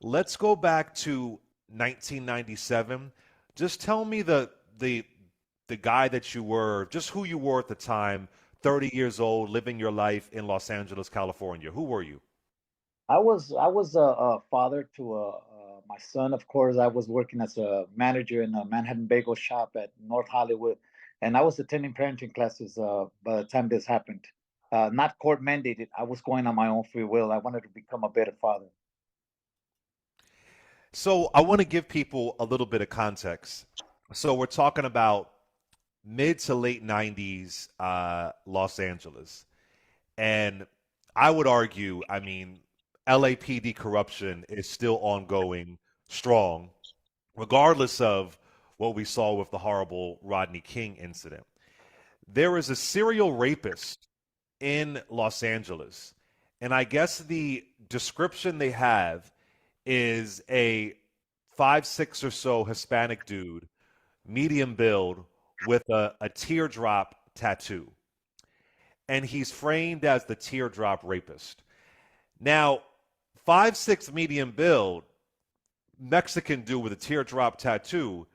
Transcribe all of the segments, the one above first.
Let's go back to 1997. Just tell me the the guy that you were, just who you were at the time, 30 years old, living your life in Los Angeles, California. Who were you? I was a father to my son. Of course, I was working as a manager in a Manhattan bagel shop at North Hollywood, and I was attending parenting classes by the time this happened. Not court mandated. I was going on my own free will. I wanted to become a better father. So I want to give people a little bit of context. So we're talking about mid to late 90s Los Angeles. And I would argue, I mean, LAPD corruption is still ongoing, strong, regardless of what we saw with the horrible Rodney King incident. There is a serial rapist in Los Angeles, and I guess the description they have is a 5'6" or so Hispanic dude, medium build, with a teardrop tattoo. And he's framed as the teardrop rapist. Now, 5'6" medium build, Mexican dude with a teardrop tattoo,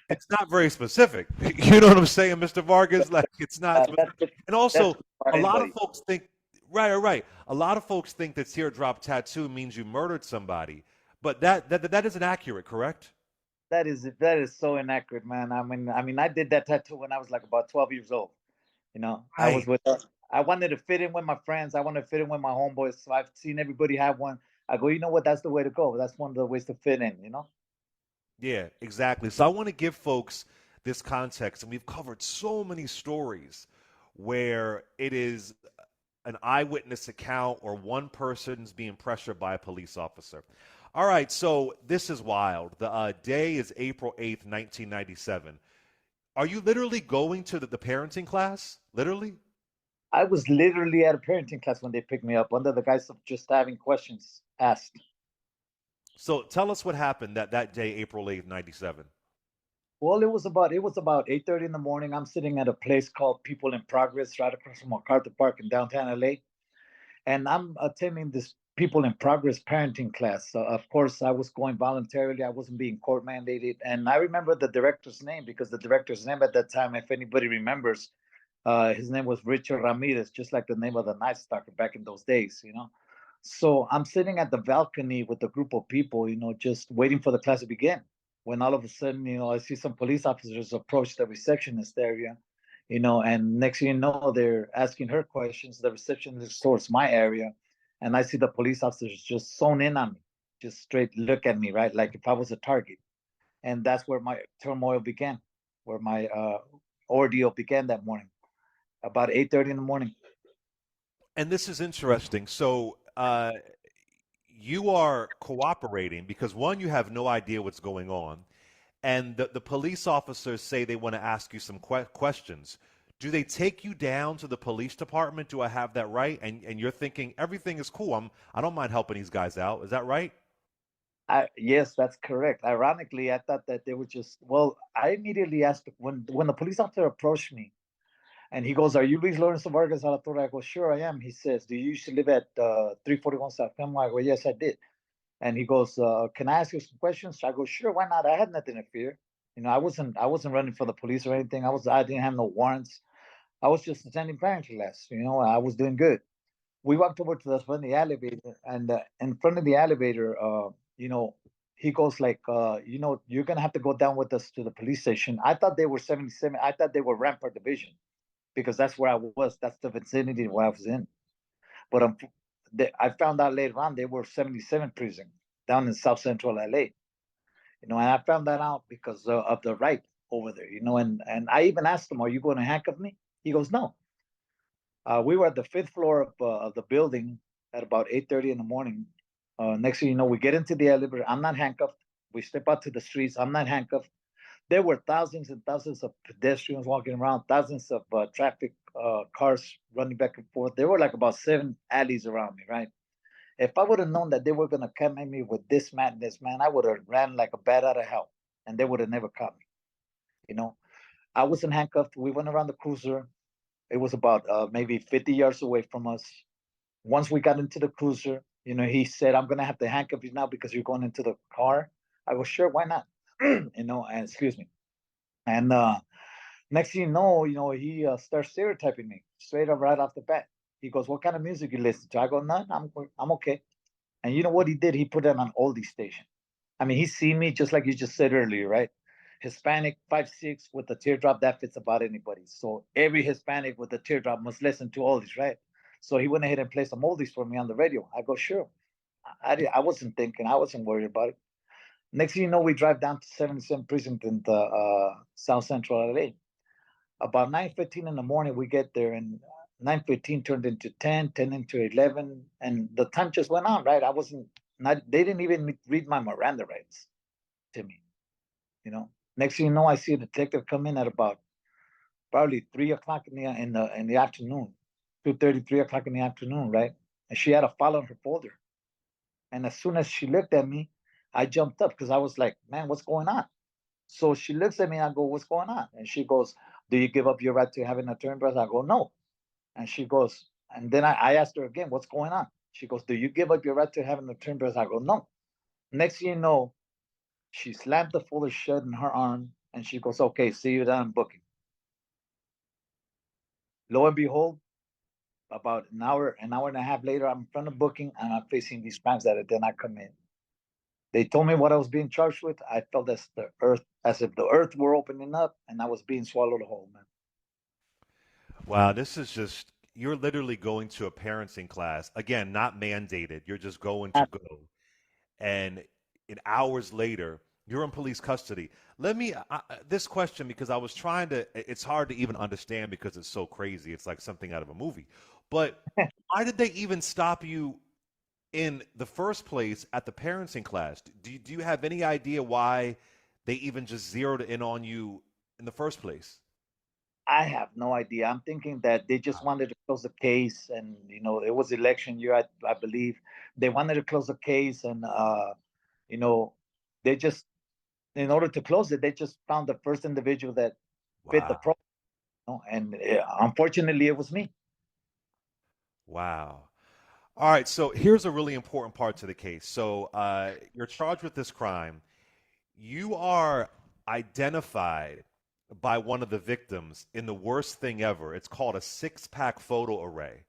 it's not very specific. You know what I'm saying, Mr. Vargas? Like, it's not That specific. And also, that's for a lot of anybody. folks think, right. A lot of folks think that teardrop tattoo means you murdered somebody, but that isn't accurate, correct? That is so inaccurate, man. I mean, I did that tattoo when I was like about 12 years old. I was Right. with. I wanted to fit in with my friends. I wanted to fit in with my homeboys. So I've seen everybody have one. I go, you know what? That's the way to go. That's one of the ways to fit in. Yeah, exactly. So I want to give folks this context, and we've covered so many stories where it is an eyewitness account or one person's being pressured by a police officer. All right, so this is wild. The day is April 8th, 1997. Are you literally going to the parenting class? Literally? I was literally at a parenting class when they picked me up under the guise of just having questions asked. So tell us what happened that day, April 8th, 97. Well, it was about 8:30 in the morning. I'm sitting at a place called People in Progress, right across from MacArthur Park in downtown LA, and I'm attending this People in Progress parenting class. So of course, I was going voluntarily. I wasn't being court mandated, and I remember the director's name because the director's name at that time, if anybody remembers, his name was Richard Ramirez, just like the name of the Night Stalker back in those days. So I'm sitting at the balcony with a group of people, just waiting for the class to begin. When all of a sudden, I see some police officers approach the receptionist area, and next thing you know, they're asking her questions. The receptionist towards my area, and I see the police officers just sewn in on me, just straight look at me, right, like if I was a target. And that's where my turmoil began, where my ordeal began that morning, about 8:30 in the morning. And this is interesting. So you are cooperating because one, you have no idea what's going on, and the police officers say they want to ask you some questions. Do they take you down to the police department? Do I have that right? And you're thinking everything is cool. I don't mind helping these guys out. Is that right? Yes, that's correct. Ironically, I thought that they were just. Well, I immediately asked when the police officer approached me, and he goes, "Are you Luis Lorenzo Vargas Alatorre?" I go, "Sure, I am." He says, "Do you used to live at 341 South Fenway?" I go, "Yes, I did." And he goes, "Can I ask you some questions?" I go, "Sure, why not?" I had nothing to fear. I wasn't running for the police or anything. I didn't have no warrants. I was just attending parenting class. I was doing good. We walked over to the front of the elevator, and in front of the elevator, you know, he goes like, "You're gonna have to go down with us to the police station." I thought they were 77. I thought they were Rampart Division because that's where I was. That's the vicinity where I was in. But I found out later on they were 77 prison down in South Central LA. And I found that out because of the right over there. And I even asked him, "Are you going to handcuff me?" He goes, "No." We were at the fifth floor of the building at about 8:30 in the morning. Next thing you know, we get into the elevator. I'm not handcuffed. We step out to the streets. I'm not handcuffed. There were thousands and thousands of pedestrians walking around, thousands of traffic cars running back and forth. There were like about seven alleys around me, right? If I would have known that they were going to come at me with this madness, man, I would have ran like a bat out of hell, and they would have never caught me. You know, I wasn't handcuffed. We went around the cruiser. It was about maybe 50 yards away from us. Once we got into the cruiser, He said, I'm gonna have to handcuff you now because you're going into the car. I go, sure, why not? And excuse me. And next thing he starts stereotyping me straight up right off the bat. He goes, what kind of music you listen to? I go, none, I'm okay. And you know what he did? He put it on oldie station. I mean, he's seen me just like you just said earlier, right? Hispanic, 5'6", with a teardrop, that fits about anybody. So every Hispanic with a teardrop must listen to oldies, right? So he went ahead and played some oldies for me on the radio. I go, sure. I wasn't thinking, I wasn't worried about it. Next thing you know, we drive down to 77 Precinct in the South Central LA. About 9:15 in the morning, we get there, and 9:15 turned into 10, 10 into 11, and the time just went on, right? I wasn't not. They didn't even read my Miranda rights to me, you know. Next thing you know, I see a detective come in at about probably 3 o'clock in the afternoon, 2:30, 3 o'clock in the afternoon, right? And she had a file on her folder. And as soon as she looked at me, I jumped up because I was like, man, what's going on? So she looks at me and I go, what's going on? And she goes, do you give up your right to have an attorney? I go, no. And she goes, and then I asked her again, what's going on? She goes, do you give up your right to have an attorney? I go, no. Next thing you know, she slammed the folder shut in her arm and she goes, okay, see you down booking. Lo and behold, about an hour and a half later, I'm in front of booking and I'm facing these crimes that did not commit. They told me what I was being charged with. I felt as if the earth were opening up and I was being swallowed whole, man. Wow, this is just, you're literally going to a parenting class. Again, not mandated. You're just going to go. And hours later, you're in police custody. Let me, this question, because I was trying to, it's hard to even understand because it's so crazy. It's like something out of a movie. But why did they even stop you in the first place at the parenting class? Do you have any idea why they even just zeroed in on you in the first place? I have no idea. I'm thinking that they just wanted to close the case, and it was election year, I believe. They wanted to close the case, and you know, they just, in order to close it, they just found the first individual that fit the Wow. profile, and unfortunately, it was me. Wow. All right, so here's a really important part to the case. So you're charged with this crime. You are identified by one of the victims in the worst thing ever. It's called a six-pack photo array.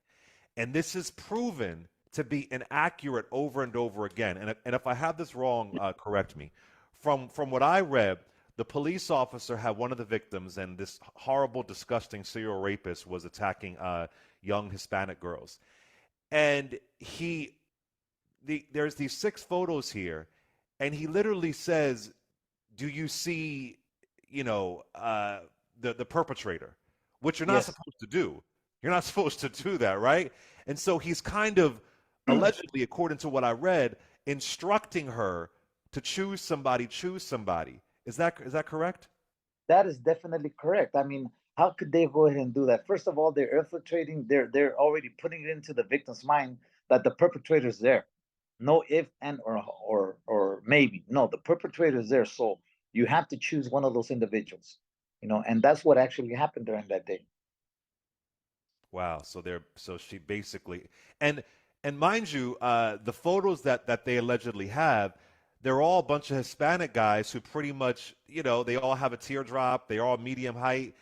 And this is proven to be inaccurate over and over again. And if I have this wrong, correct me. From what I read, the police officer had one of the victims, and this horrible, disgusting serial rapist was attacking young Hispanic girls. And there's these six photos here, and he literally says, "Do you see, the perpetrator?" Which you're not Yes. supposed to do. You're not supposed to do that, right? And so he's kind of allegedly, according to what I read, instructing her to choose somebody. Choose somebody. Is that correct? That is definitely correct. I mean, how could they go ahead and do that? First of all, they're infiltrating. They're already putting it into the victim's mind that the perpetrator is there. No if and or maybe. No, the perpetrator is there. So you have to choose one of those individuals. And that's what actually happened during that day. Wow. So she basically, and and mind you, the photos that they allegedly have, they're all a bunch of Hispanic guys who pretty much, they all have a teardrop, they're all medium height,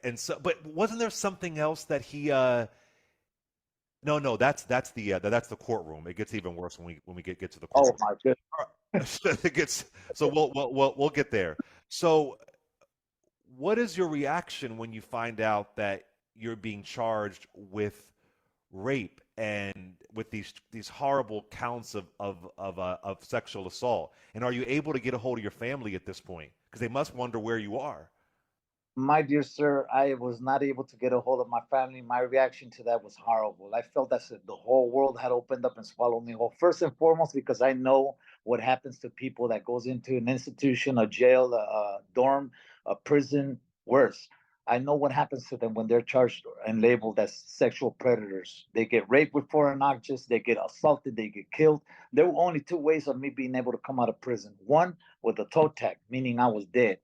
and so. But wasn't there something else that he? No, no, that's the courtroom. It gets even worse when we get to the Oh courtroom. my goodness. It gets so we'll get there. So what is your reaction when you find out that you're being charged with rape and with these horrible counts of sexual assault? And are you able to get a hold of your family at this point? Because they must wonder where you are. My dear sir, I was not able to get a hold of my family. My reaction to that was horrible. I felt as if the whole world had opened up and swallowed me whole. First and foremost, because I know what happens to people that goes into an institution, a jail, a dorm, a prison, worse. I know what happens to them when they're charged and labeled as sexual predators. They get raped with foreign objects, they get assaulted, they get killed. There were only two ways of me being able to come out of prison. One, with a toe tag, meaning I was dead,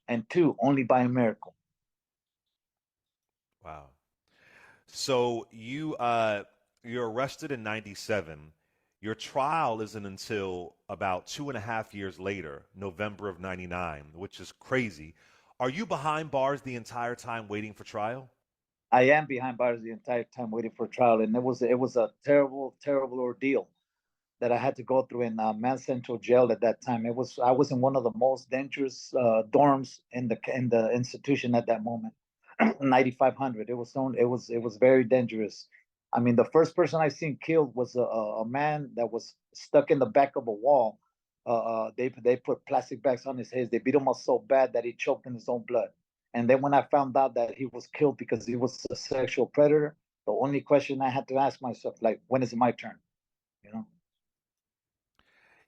and two, only by a miracle. Wow. So you're arrested in '97. Your trial isn't until about 2.5 years later, November of '99, which is crazy. Are you behind bars the entire time waiting for trial? I am behind bars the entire time waiting for trial, and it was a terrible ordeal that I had to go through in Man Central Jail at that time. I was in one of the most dangerous dorms in the institution at that moment. 9,500. It was very dangerous. I mean, the first person I seen killed was a man that was stuck in the back of a wall. They put plastic bags on his head. They beat him up so bad that he choked in his own blood. And then when I found out that he was killed because he was a sexual predator, the only question I had to ask myself, like, when is it my turn? You know,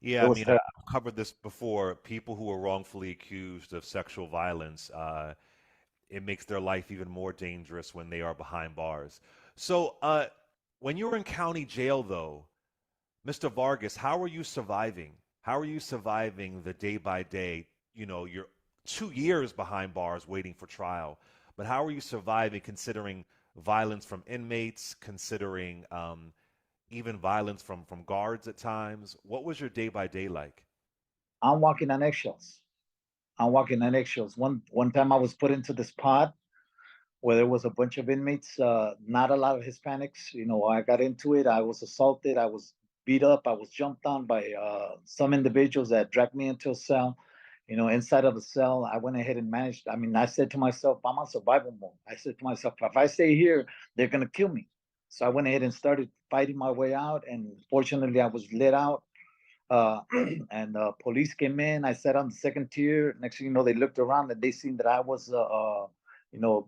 Yeah, it I was mean, terrible. I've covered this before. People who are wrongfully accused of sexual violence, it makes their life even more dangerous when they are behind bars. So, when you were in county jail, though, Mr. Vargas, how are you surviving? How are you surviving the day by day? You're 2 years behind bars waiting for trial, but how are you surviving considering violence from inmates, considering even violence from guards at times? What was your day by day like? I'm walking on eggshells. I'm walking on eggshells. One time I was put into this pod where there was a bunch of inmates, not a lot of Hispanics. I got into it. I was assaulted. I was beat up. I was jumped on by some individuals that dragged me into a cell. Inside of the cell, I went ahead and managed. I mean, I said to myself, I'm on survival mode. I said to myself, if I stay here, they're going to kill me. So I went ahead and started fighting my way out. And fortunately, I was let out. uh, and police came in. I sat on the second tier. Next thing you know, they looked around and they seen that I was,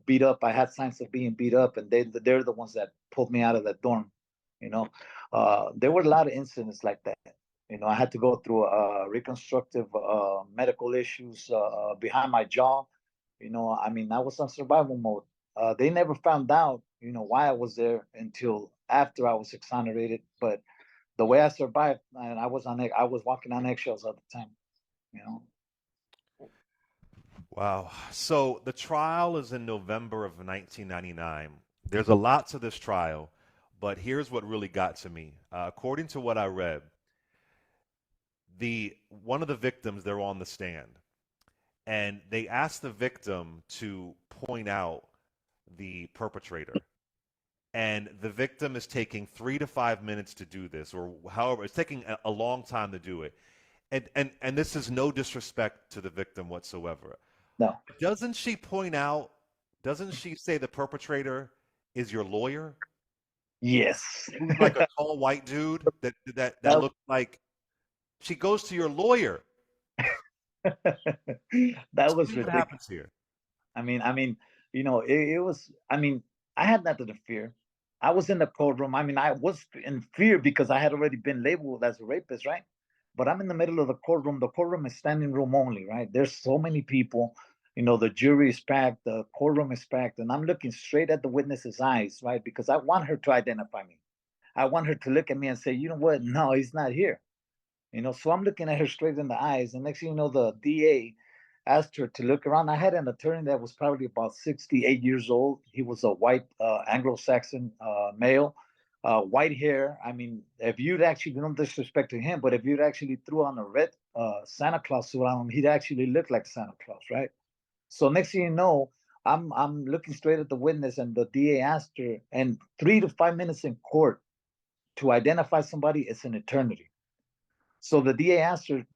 beat up. I had signs of being beat up, and they're the ones that pulled me out of that dorm. You know, there were a lot of incidents like that. I had to go through reconstructive medical issues behind my jaw. I mean, I was on survival mode. They never found out, why I was there until after I was exonerated. But the way I survived, and I was walking on eggshells at the time. You know, Wow. So the trial is in November of 1999. There's a lot to this trial, but here's what really got to me. According to what I read, the one of the victims, they're on the stand, and they asked the victim to point out the perpetrator. And the victim is taking 3 to 5 minutes to do this, or however, it's taking a long time to do it. And this is no disrespect to the victim whatsoever. no, Doesn't she point out, doesn't she say the perpetrator is your lawyer? yes, Who's like a tall white dude that that looks like she goes to your lawyer. that was Explain what ridiculous. happens here. I mean, it was. I mean, I had nothing to fear. I was in the courtroom. I mean, I was in fear because I had already been labeled as a rapist, right? But I'm in the middle of the courtroom. The courtroom is standing room only, right? There's so many people. The jury is packed, the courtroom is packed, and I'm looking straight at the witness's eyes, right? Because I want her to identify me. I want her to look at me and say, you know what? No, he's not here. So I'm looking at her straight in the eyes, and next thing you know, the DA asked her to look around. I had an attorney that was probably about 68 years old. He was a white Anglo-Saxon male, white hair. I mean, if you'd actually, no disrespect to him, but if you'd actually threw on a red Santa Claus suit on him, he'd actually look like Santa Claus, right? So next thing you know, I'm looking straight at the witness, and the DA asked her, and 3 to 5 minutes in court to identify somebody is an eternity. So the DA asked her,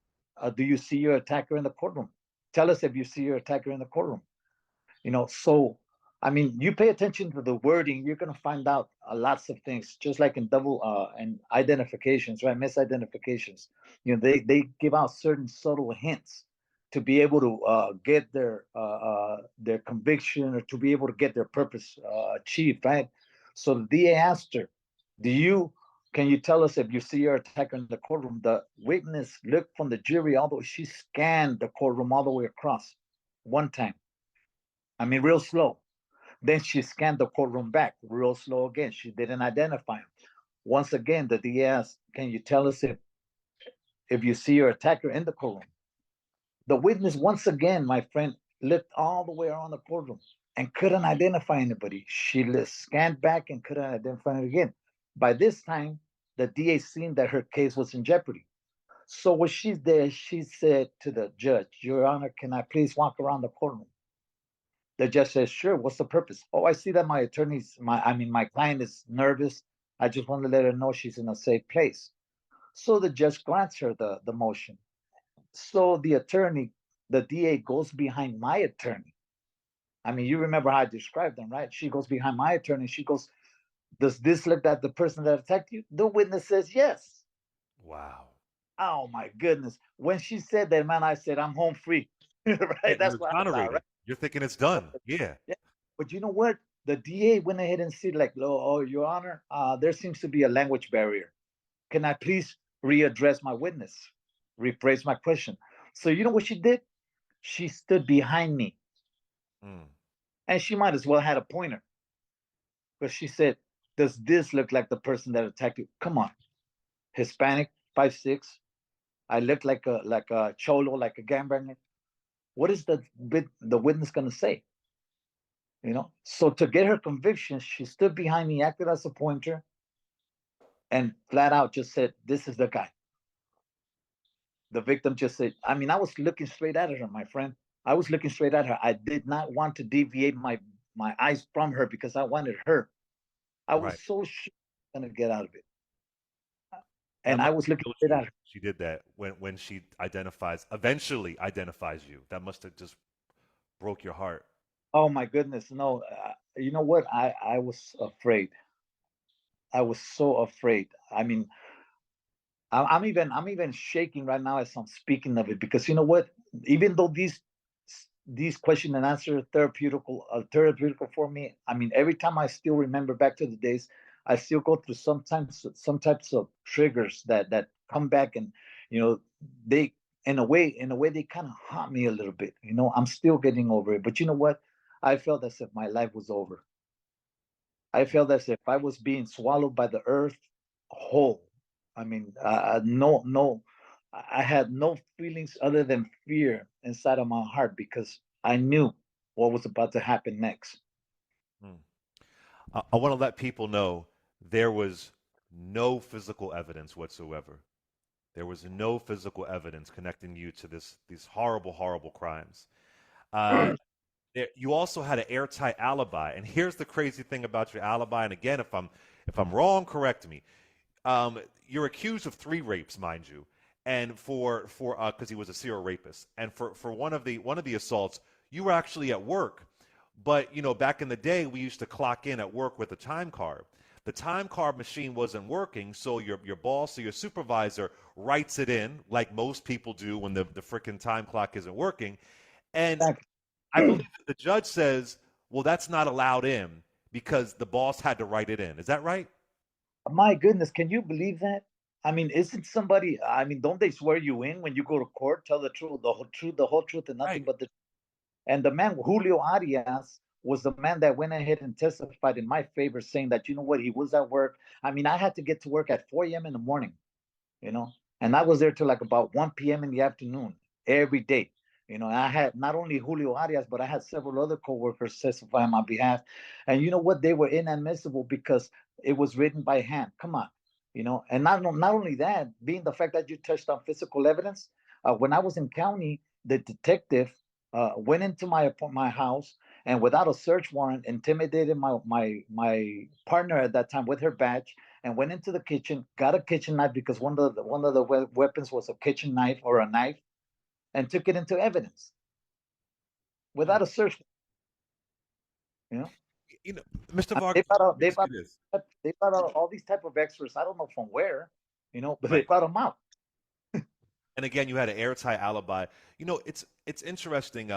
"Do you see your attacker in the courtroom? Tell us if you see your attacker in the courtroom." So I mean, you pay attention to the wording, you're gonna find out lots of things, just like in double and identifications, right? Misidentifications. They give out certain subtle hints to be able to get their conviction, or to be able to get their purpose achieved, right? So the DA asked her, "Do you can you tell us if you see your attacker in the courtroom?" The witness looked from the jury, although she scanned the courtroom all the way across one time. I mean, real slow. Then she scanned the courtroom back, real slow again. She didn't identify him. Once again, the DA asked, "Can you tell us if you see your attacker in the courtroom?" The witness, once again, my friend, looked all the way around the courtroom and couldn't identify anybody. She scanned back and couldn't identify it again. By this time, the DA seen that her case was in jeopardy. So when she's there, she said to the judge, "Your Honor, can I please walk around the courtroom?" The judge says, "Sure. What's the purpose?" "Oh, I see that my attorney's my client is nervous. I just want to let her know she's in a safe place." So the judge grants her the motion. So the attorney, the DA, goes behind my attorney. I mean, you remember how I described them, right? She goes behind my attorney. She goes, "Does this look like the person that attacked you?" The witness says yes. Wow. Oh my goodness. When she said that, man, I said, "I'm home free." Yeah, Right? you're That's what I thought, exonerated. right? You're thinking it's done. Yeah. Yeah. But you know what? The DA went ahead and said, like, "Oh, Your Honor, there seems to be a language barrier. Can I please readdress my witness, rephrase my question?" So you know what she did? She stood behind me, Mm. and she might as well had a pointer, but she said, "Does this look like the person that attacked you?" Come on, Hispanic, 5'6". I look like a cholo, like a gangbanger. What is the witness gonna say? So to get her conviction, she stood behind me, acted as a pointer, and flat out just said, "This is the guy." The victim just said, I mean, I was looking straight at her, my friend. I was looking straight at her. I did not want to deviate my eyes from her because I wanted her. I was Right. so sure I was gonna get out of it. That And I must was have looking killed straight you. at her. She did that when she eventually identifies you. That must have just broke your heart. Oh my goodness. No, you know what? I was afraid. I was so afraid. I mean, I'm even shaking right now as I'm speaking of it because you know what? Even though these question and answer therapeutical for me. I mean, every time I still remember back to the days, I still go through sometimes some types of triggers that come back and they in a way they kind of haunt me a little bit. I'm still getting over it, but you know what? I felt as if my life was over. I felt as if I was being swallowed by the earth whole. I mean, no, no, I had no feelings other than fear inside of my heart because I knew what was about to happen next. Mm. I want to let people know there was no physical evidence whatsoever. There was no physical evidence connecting you to these horrible, horrible crimes. Uh, you also had an airtight alibi, and here's the crazy thing about your alibi. And again, if I'm wrong, correct me. You're accused of 3 rapes, mind you, and for because he was a serial rapist, and for one of the assaults, you were actually at work. But back in the day, we used to clock in at work with a time card. The time card machine wasn't working, so your boss or your supervisor writes it in, like most people do when the freaking time clock isn't working. And I believe that the judge says, well, that's not allowed in because the boss had to write it in. Is that right? My goodness, can you believe that? I mean, isn't somebody? I mean, don't they swear you in when you go to court? Tell the truth, the whole truth, the whole truth, and nothing Right. but the. And the man Julio Arias was the man that went ahead and testified in my favor, saying that you know what, he was at work. I mean, I had to get to work at 4 a.m. in the morning, you know, and I was there till like about 1 p.m. in the afternoon every day. I had not only Julio Arias, but I had several other coworkers testify on my behalf. And you know what? They were inadmissible because it was written by hand. Come on, and not only that, being the fact that you touched on physical evidence. When I was in county, the detective went into my house and without a search warrant intimidated my partner at that time with her badge and went into the kitchen, got a kitchen knife because one of the weapons was a kitchen knife or a knife, and took it into evidence Mm. without a search. You know, You know, Mr. I mean, they Vargas, brought out let they me say brought this. they brought out all these type of extras. I don't know from where, but they Right. brought them out. And again, you had an airtight alibi. It's interesting.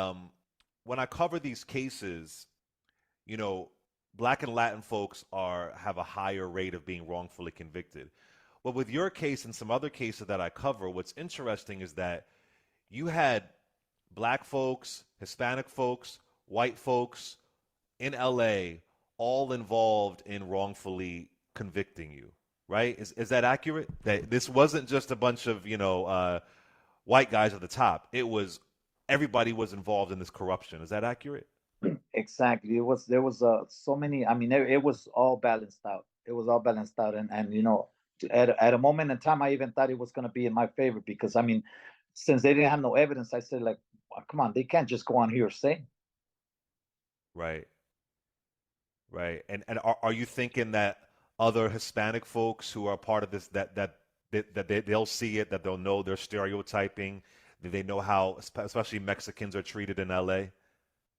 When I cover these cases, you know, Black and Latin folks have a higher rate of being wrongfully convicted. But with your case and some other cases that I cover, what's interesting is that you had Black folks, Hispanic folks, white folks in LA all involved in wrongfully convicting you, right? Is that accurate? That this wasn't just a bunch of white guys at the top. It was everybody was involved in this corruption. Is that accurate? Exactly. There was so many. I mean, it was all balanced out. It was all balanced out, and At a moment in time, I even thought it was going to be in my favor because I mean, since they didn't have no evidence, I said like, come on, they can't just go on hearsay. Right. Right. And are you thinking that other Hispanic folks who are part of this they'll see it, that they'll know they're stereotyping, that they know how especially Mexicans are treated in LA?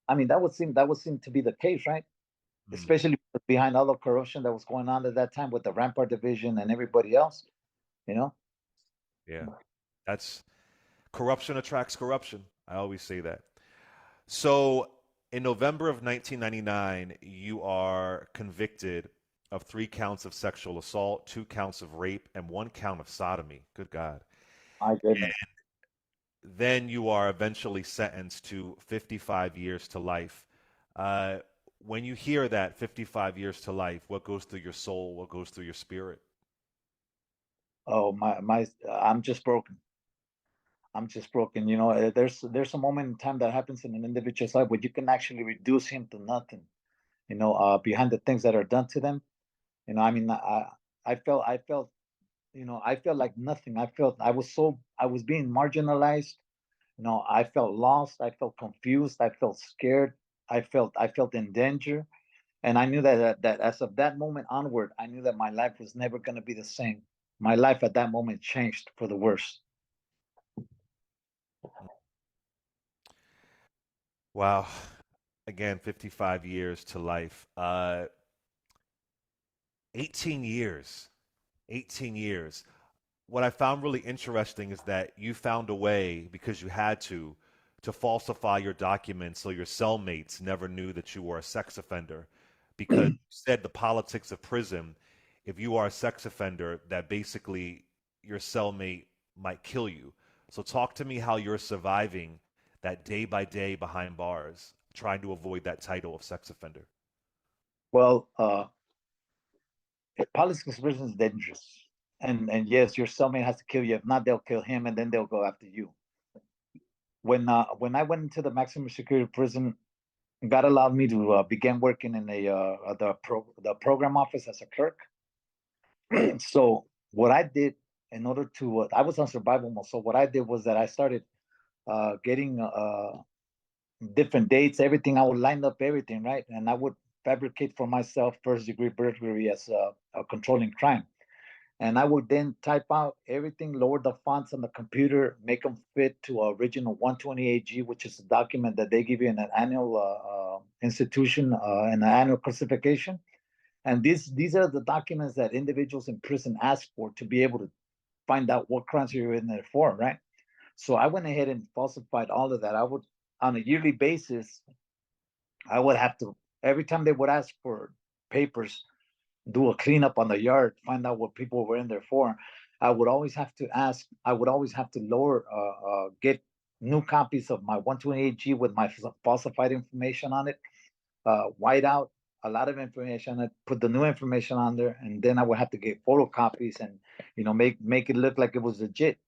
I mean, that would seem to be the case, right? Mm, Especially behind all the corruption that was going on at that time with the Rampart division and everybody else. You know, yeah. That's corruption attracts corruption. I always say that. So, in November of 1999, you are convicted of 3 counts of sexual assault, 2 counts of rape, and 1 count of sodomy. Good God. my goodness. Then you are eventually sentenced to 55 years to life. Uh, when you hear that 55 years to life, what goes through your soul? What goes through your spirit? Oh my, I'm just broken. I'm just broken. You know, there's a moment in time that happens in an individual's life where you can actually reduce him to nothing. You know, behind the things that are done to them. You know, I mean, I felt, you know, I felt like nothing. I was being marginalized. You know, I felt lost. I felt confused. I felt scared. I felt in danger. And I knew that as of that moment onward, I knew that my life was never going to be the same. My life at that moment changed for the worse. Wow. Again, 55 years to life. 18 years. 18 years. What I found really interesting is that you found a way, because you had to falsify your documents so your cellmates never knew that you were a sex offender. Because you said the politics of prison, if you are a sex offender, that basically your cellmate might kill you. So talk to me how you're surviving that day by day behind bars, trying to avoid that title of sex offender. Well, politics of prison is dangerous. And yes, your cellmate has to kill you. If not, they'll kill him, and then they'll go after you. When I went into the maximum security prison, God allowed me to begin working in the program office as a clerk. So what I did in order to I was on survival mode. So what I did was that I started getting different dates, everything. I would line up everything, right, and I would fabricate for myself first degree burglary as a controlling crime. And I would then type out everything, lower the fonts on the computer, make them fit to original 128G, which is a document that they give you in an annual institution and an annual classification. And these are the documents that individuals in prison ask for to be able to find out what crimes you're in there for, right? So I went ahead and falsified all of that. I would, on a yearly basis, I would have to, every time they would ask for papers, do a cleanup on the yard, find out what people were in there for. I would always have to ask. I would always have to get new copies of my 128G with my falsified information on it, white out a lot of information, and put the new information on there, and then I would have to get photocopies and make it look like it was legit.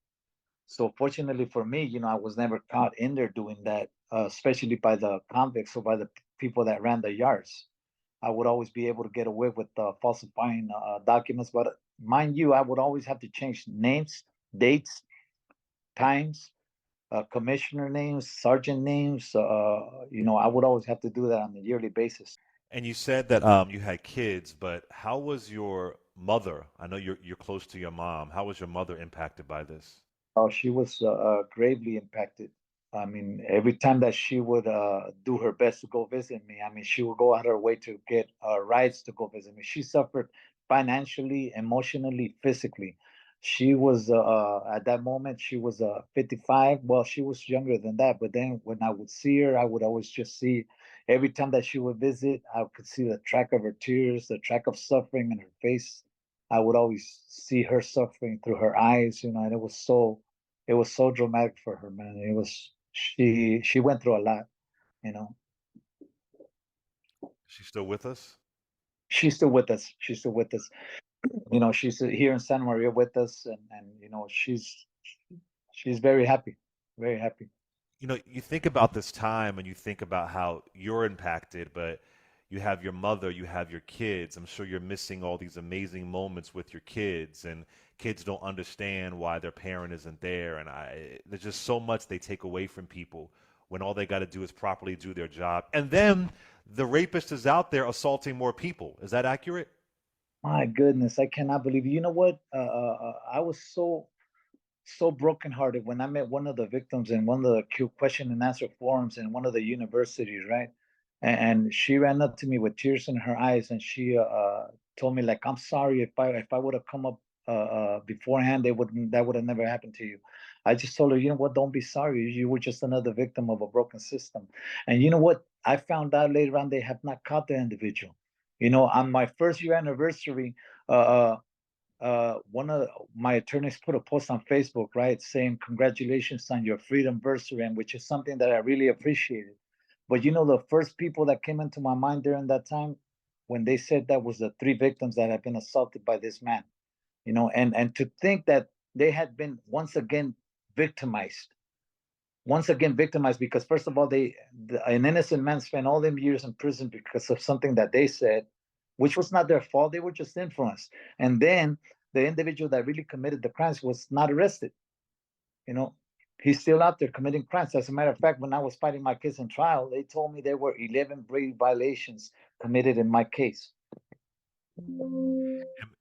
So fortunately for me, I was never caught in there doing that, especially by the convicts or by the people that ran the yards. I would always be able to get away with falsifying documents. But mind you, I would always have to change names, dates, times, commissioner names, sergeant names. I would always have to do that on a yearly basis. And you said that you had kids, but how was your mother? I know you're close to your mom. How was your mother impacted by this? Oh, she was gravely impacted. I mean, every time that she would do her best to go visit me, I mean, she would go out her way to get rides to go visit me. She suffered financially, emotionally, physically. She was at that moment she was 55. Well, she was younger than that, but then when I would see her, I would always just see every time that she would visit, I could see the track of her tears, the track of suffering in her face. I would always see her suffering through her eyes, and it was so dramatic for her, man. She went through a lot, you know. She's still with us? She's still with us. She's still with us. She's here in Santa Maria with us, and she's very happy, very happy. You think about this time and you think about how you're impacted, but you have your mother, you have your kids. I'm sure you're missing all these amazing moments with your kids, and kids don't understand why their parent isn't there. And there's just so much they take away from people when all they got to do is properly do their job. And then the rapist is out there assaulting more people. Is that accurate? My goodness, I cannot believe. You know what? I was so brokenhearted when I met one of the victims in one of the question and answer forums in one of the universities, right? And she ran up to me with tears in her eyes, and she told me like, "I'm sorry if I would have come up beforehand, that would have never happened to you." I just told her, you know what? Don't be sorry. You were just another victim of a broken system. And you know what? I found out later on they have not caught the individual. You know, on my first year anniversary, uh, one of my attorneys put a post on Facebook, right, saying congratulations on your freedom anniversary, and which is something that I really appreciated. But you know, the first people that came into my mind during that time, when they said that, was the three victims that had been assaulted by this man. You know, and to think that they had been victimized, once again victimized, because first of all, an innocent man spent all them years in prison because of something that they said, which was not their fault. They were just influenced. And then the individual that really committed the crimes was not arrested. You know, he's still out there committing crimes. As a matter of fact, when I was fighting my case in trial, they told me there were 11 Brady violations committed in my case.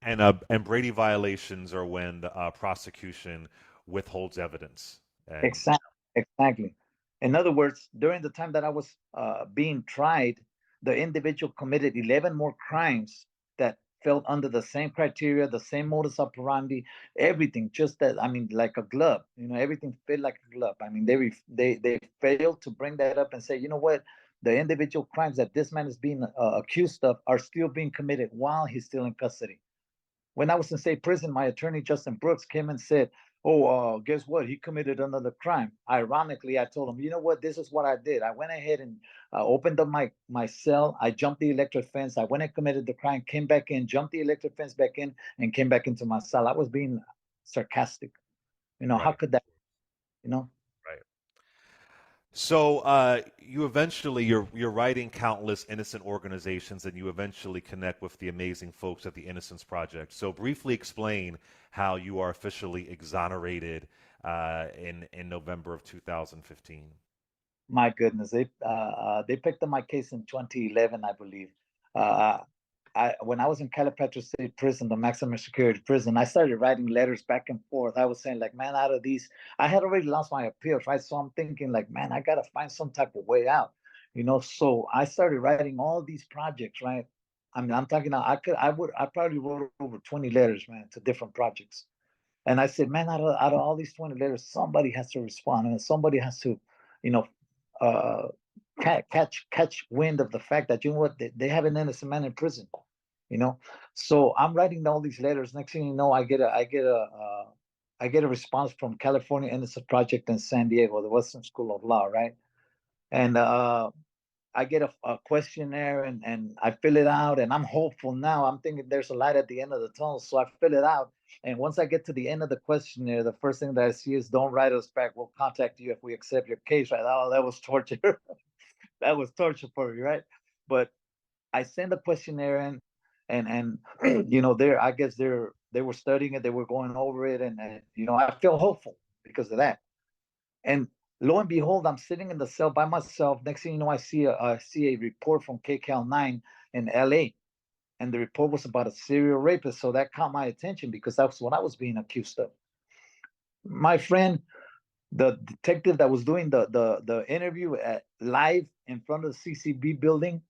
And Brady violations are when the prosecution withholds evidence. And Exactly. Exactly. In other words, during the time that I was being tried, the individual committed 11 more crimes that fell under the same criteria, the same modus operandi, everything. Just that, I mean, like a glove. You know, everything fit like a glove. I mean, they failed to bring that up and say, you know what, the individual crimes that this man is being accused of are still being committed while he's still in custody. When I was in state prison, my attorney, Justin Brooks, came and said, "Oh, guess what? He committed another crime." Ironically, I told him, "You know what? This is what I did. I went ahead and opened up my cell. I jumped the electric fence. I went and committed the crime, came back in, jumped the electric fence back in, and came back into my cell." I was being sarcastic. You know, how right, could that, you know? right. So you eventually you're writing countless innocent organizations, and you eventually connect with the amazing folks at the Innocence Project. So briefly explain how you are officially exonerated in November of 2015. My goodness, they picked up my case in 2011, I believe. Uh, when I was in Calipatria State Prison, the maximum security prison, I started writing letters back and forth. I was saying like, man, out of these, I had already lost my appeals, right? So I'm thinking like, man, I gotta find some type of way out, you know. So I started writing all these projects, right? I mean, I'm talking now. I probably wrote over 20 letters, man, to different projects. And I said, man, out of all these 20 letters, somebody has to respond, and somebody has to, you know, uh, catch wind of the fact that, you know what, they have an innocent man in prison, you know. So I'm writing all these letters. Next thing you know, I get a response from California Innocence Project in San Diego, the Western School of Law, right? And I get a questionnaire, and I fill it out, and I'm hopeful now. I'm thinking there's a light at the end of the tunnel. So I fill it out. And once I get to the end of the questionnaire, the first thing that I see is, "Don't write us back. We'll contact you if we accept your case." Right? Oh, that was torture. That was torture for me, right? But I sent the questionnaire in, and you know, I guess they were studying it, they were going over it, and you know, I feel hopeful because of that. And lo and behold, I'm sitting in the cell by myself. Next thing you know, I see a report from KCAL 9 in LA. And the report was about a serial rapist. So that caught my attention because that's what I was being accused of. My friend, the detective that was doing the interview live in front of the CCB building,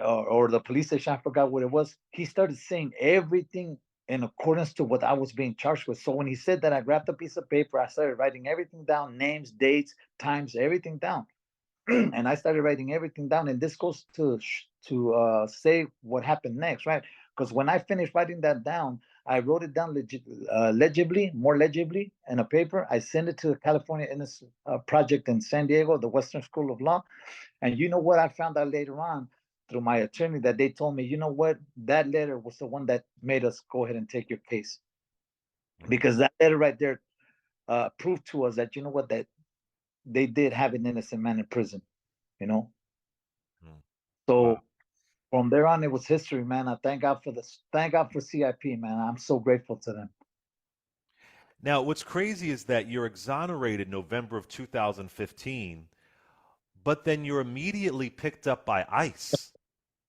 or the police station, I forgot what it was. He started saying everything in accordance to what I was being charged with. So when he said that, I grabbed a piece of paper, I started writing everything down, names, dates, times, everything down. And I started writing everything down. And this goes to say what happened next, right? Because when I finished writing that down, I wrote it down more legibly in a paper. I sent it to the California Innocence Project in San Diego, the Western School of Law. And you know what? I found out later on through my attorney that they told me, you know what? That letter was the one that made us go ahead and take your case. Mm, Because that letter right there proved to us that, you know what, that they did have an innocent man in prison, you know? mm. So Wow. From there on, it was history, man. I thank God for this. Thank God for CIP, man. I'm so grateful to them. Now, what's crazy is that you're exonerated November of 2015, but then you're immediately picked up by ICE,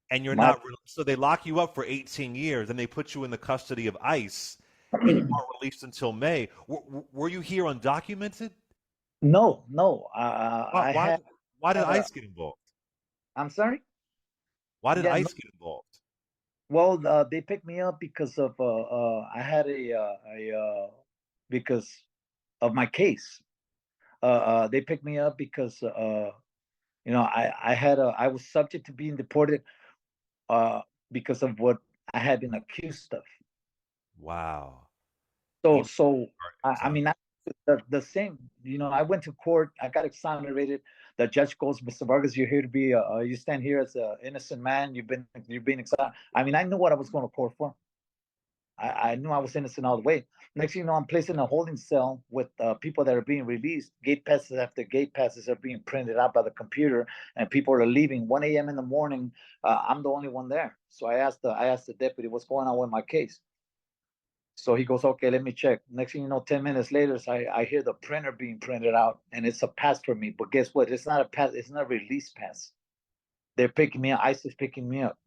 and you're My not. So they lock you up for 18 years, and they put you in the custody of ICE, and you aren't released until May. Were you here undocumented? no, no. Why? I Why? Why did had a. ICE get involved? I'm sorry. Why did Yeah, no. ICE get involved? Well, they picked me up because of I had because of my case. They picked me up because I was subject to being deported uh because of what I had been accused of. Wow. So Even so I exonerated. mean the same. I went to court. I got exonerated. The judge goes, Mr. Vargas, you're here to be. You stand here as an innocent man. You've been exonerated. I mean, I knew what I was going to court for. I knew I was innocent all the way. Next thing you know, I'm placed in a holding cell with people that are being released. Gate passes after gate passes are being printed out by the computer, and people are leaving. 1 a.m. in the morning, I'm the only one there. So I asked the deputy, what's going on with my case? So he goes, okay, let me check. Next thing you know, 10 minutes later, I hear the printer being printed out, and it's a pass for me. But guess what? It's not a pass. It's not a release pass. They're picking me up. ICE is picking me up.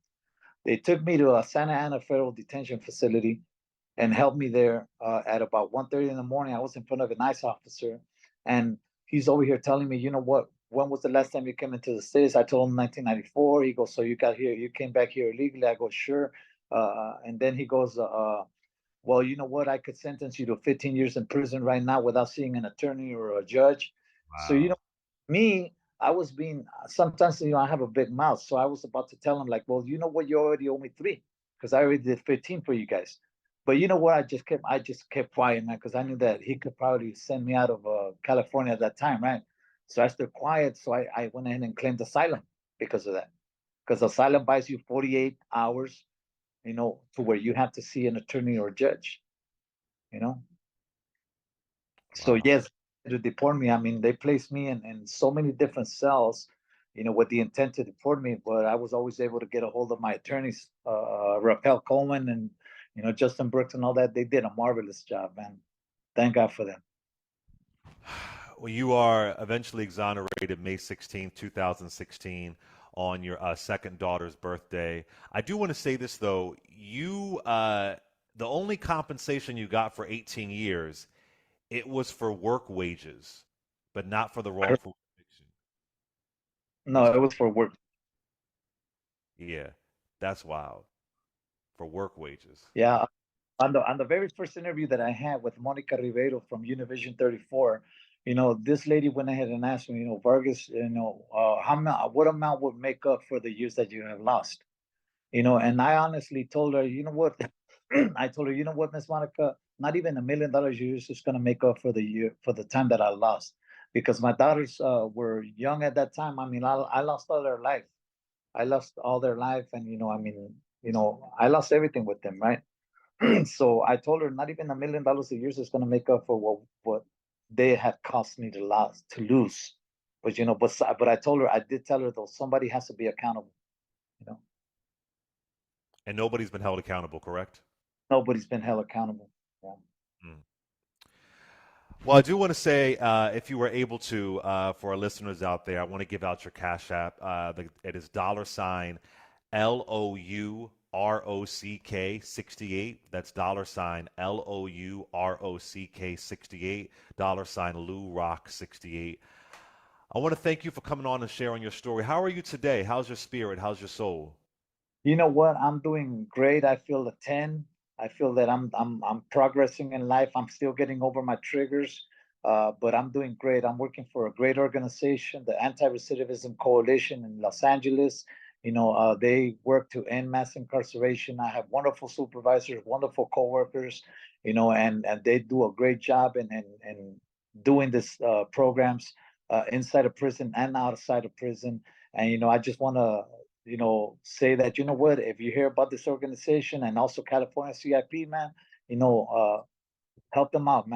They took me to a Santa Ana Federal Detention Facility and held me there at about 1:30 in the morning. I was in front of an ICE officer, and he's over here telling me, you know what? When was the last time you came into the States? I told him 1994. He goes, so you came back here illegally? I go, sure. And then he goes, well, you know what? I could sentence you to 15 years in prison right now without seeing an attorney or a judge. So, Wow. me, I was being, sometimes, I have a big mouth. So I was about to tell him, like, well, you know what? You already owe me three because I already did 15 for you guys. But you know what? I just kept quiet, man, because I knew that he could probably send me out of California at that time, right? So I stayed quiet. So I went ahead and claimed asylum because of that. Because asylum buys you 48 hours, to where you have to see an attorney or judge, you know. So Wow. yes, to deport me. I mean, they placed me in so many different cells, with the intent to deport me. But I was always able to get a hold of my attorneys, Raquel Coleman and Justin Brooks and all that. They did a marvelous job, man. Thank God for them. Well, you are eventually exonerated May 16th, 2016, on your second daughter's birthday. I do want to say this, though. The only compensation you got for 18 years, it was for work wages, but not for the wrongful conviction. No, That's, it was for work. yeah, that's wild. For work wages. Yeah, on the very first interview that I had with Monica Ribeiro from Univision 34, this lady went ahead and asked me, Vargas, what amount would make up for the years that you have lost? And I honestly told her, you know what? I told her, you know what, Miss Monica, not even $1 million a year is just going to make up for the time that I lost, because my daughters were young at that time. I mean, I lost all their life. I lost all their life, and I mean, I lost everything with them, right? So I told her, not even $1 million a year is going to make up for what they had cost me to lose. But but I told her, I did tell her, though, somebody has to be accountable. You know, And nobody's been held accountable, correct? nobody's been held accountable. Yeah. Mm. Well, I do want to say, if you were able to, for our listeners out there, I want to give out your Cash App. It is $ LOUROCK 68. That's $LOUROCK 68. Lou Rock 68. I want to thank you for coming on and sharing your story. How are you today? How's your spirit? How's your soul? You know what? I'm doing great. I feel a 10. I feel that I'm progressing in life. I'm still getting over my triggers, but I'm doing great. I'm working for a great organization, the Anti-Recidivism Coalition in Los Angeles. They work to end mass incarceration. I have wonderful supervisors, wonderful coworkers, and they do a great job in doing this programs inside of prison and outside of prison. And I just want to say that, what, if you hear about this organization and also California CIP, man, help them out, man.